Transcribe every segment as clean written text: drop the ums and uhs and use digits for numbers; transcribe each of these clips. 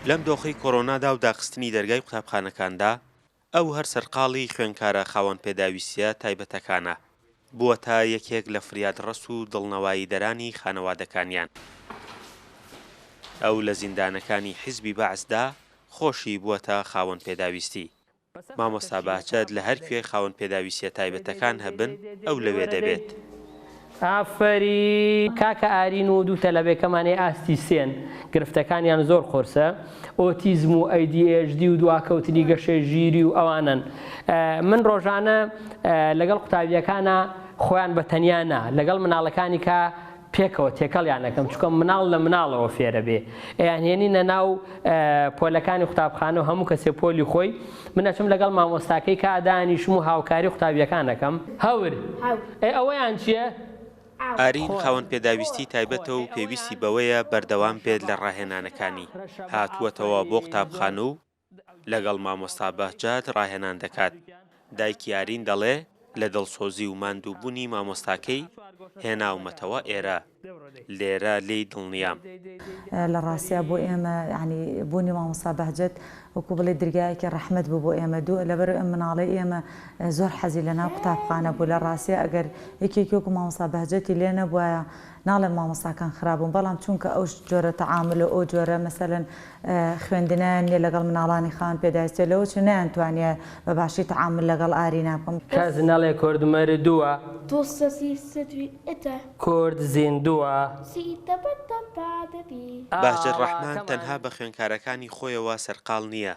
لەم دۆخەی کۆڕۆنادا و داخستنی دەرگای قوتابخانەکاندا ئەو هەر سەرقاڵی خوێندکارە خاوەن پێداویستیە تایبەتەکانە بووە تا یەکێک لە فریادڕەس و دڵنەواییدەرانی خانەوادەکانیان. ئەو لە زیندانەکانی حیزبی بەعزدا خۆشی بووەتە خاوەن پێداویستی. مامۆستا باهجەت لە هەر کوێ خاوەن پێداویستیە تایبەتەکان هەبن ئەو لەوێ دەبێت. ئافەری کاکە ئارین و دوو تەلەبێکەمانەی ئاستی سێن گرفتەکانیان زۆر قۆرسە، ئۆتیزم و ADHD و دواکەوتنی گەشە ژیری و ئەوانن. من ڕۆژانە لەگەڵ قوتابیەکانە خۆیان بە تەنیا نا لەگەڵ مناڵەکانی کە پێکەوە تێکەڵیان نەکەم چکە مناڵ لە مناڵەوە فێرە بێ ئەیانهێنینە ناو پۆلەکانی قوتابخانە و هەموو کەسێ پۆلی خۆی منەچم لەگەڵ مامۆستاکەی کادانیشم و هاوکاری قوتابیەکانەکەم. هەور ئەوەیان چییە؟ ئارین خاوەن پێداویستی تایبەتە و پێویستی بەوەیە بەردەوام بێت لە ڕاهێنانەکانی. هاتووەتەوە بۆ قوتابخانە و لەگەڵ مامۆستا بەهجەت ڕاهێنان دەکات. دایکی ئارین دەڵێ لە دڵسۆزی و ماندووبوونی مامۆستاکەی هێناومەتەوە ئێرە لێرە لێی دڵنیام. لە ڕاستیە بۆ ئێمە ینی بوونی مامۆستا بەهجەت وەکو بڵێ دەرگایەکی ڕەحمەت بوو بۆ ئێمە دوو لەبەر ئەم مناڵی ئێمە زۆر حەزی لە ناو قوتابخانە بوو. لە ڕاستیە ئەگەر یەکێکی وەکو مامۆستا بەهجەتی لێ نەبووایە ناڵێن مامۆستاکان خراپبوون، بەڵام چونکە ئەو جۆرە تەعامل و ئەو جۆرە مەسەلەن خوێندنیان نیە لەگەڵ مناڵانی خاوەن پێداویستیە لەوە چ نەیانتوانێ بە باشی تەعامل لەگەڵ ئارینا بکەم. کەس نەڵێ کورد مەردووە کورد زیندووە. باهجەت ڕەحمان تەنها بە خوێندکارەکانی خۆیەوە سەرقاڵ نییە،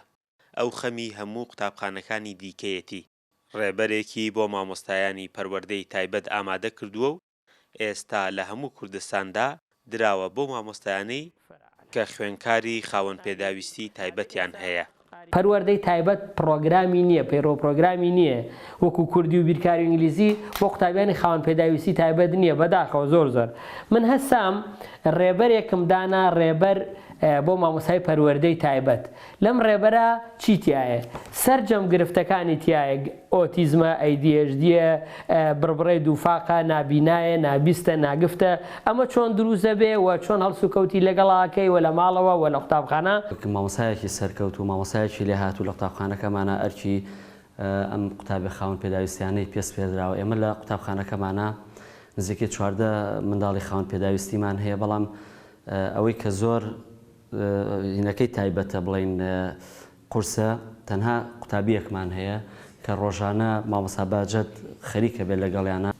ئەو خەمی هەموو قوتابخانەکانی دیکەیەتی. ڕێبەرێکی بۆ مامۆستایانی پەروەردەی تایبەت ئامادە کردووە و ئێستا لە هەموو کوردستاندا دراوە بۆ مامۆستایانەی کە خوێندکاری خاوەن پێداویستی تایبەتیان هەیە. پەروەردەی تایبەت پرۆگرامی نییە، پەیڕۆ پرۆگرامی نییە وەکو کوردی و بیرکاری ئینگلیزی بۆ قوتابیانی خاوەن پێداویستی تایبەت نییە. بەداخەوە زۆر من هەسام ڕێبەرێکم دانا ڕێبەر بۆ مامۆستای پەروەردەی تایبەت. لەم ڕێبەرە چی تایە؟ سەرجەم گرفتەکانی تایە ئۆتیزمە، ADHD، بڕبڕی دووفاقە، نابینایە، نابیستە، ناگفتە. ئەمە چۆن دروستە بێ و چۆن هەڵسو کەوتی لەگەڵاکەی و لە ماڵەوە و لە قوتابخانە. مامۆستایەکی سەرکەوت و مامۆستایەکی لێ هاتوو لە قوتابخانەکەمانە ئەرکی ئەم قوتابی خاوەن پێداویستیانەی پێس پێدراوە. ئێمە لە قوتابخانەکەمانە نزیکەی 14 منداڵی خاوەن پێداویستیمان هەیە، بەڵام ئەوەی کە زۆر هینەکەی تایبەتە بڵین قورسە تەنها قوتابیەکمان هەیە کە ڕۆژانە مامۆستا بەهجەت خەریکە بێت لەگەڵیانە.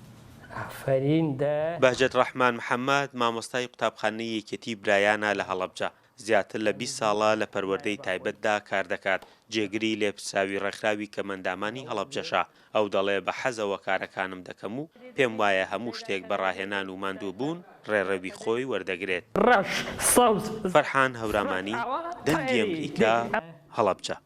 باهجەت ڕەحمان محەممەد مامۆستای قوتابخانەی یەکێتی برایانە لە هەڵەبجە. زیاتر لە 20 ساڵە لە پەروەردەی تایبەتدا کار دەکات. جێگری لێپرساوی ڕێکخراوی کەمەندامانی هەڵەبجەشە. ئەو دەڵێ بە حەزەوە کارەکانم دەکەم و پێم وایە هەموو شتێک بە ڕاهێنان و ماندووبوون ڕێڕەوی خۆی وەردەگرێت. فەرحان هەورامانی، دەنگی ئەمریکا، هەڵەبجە.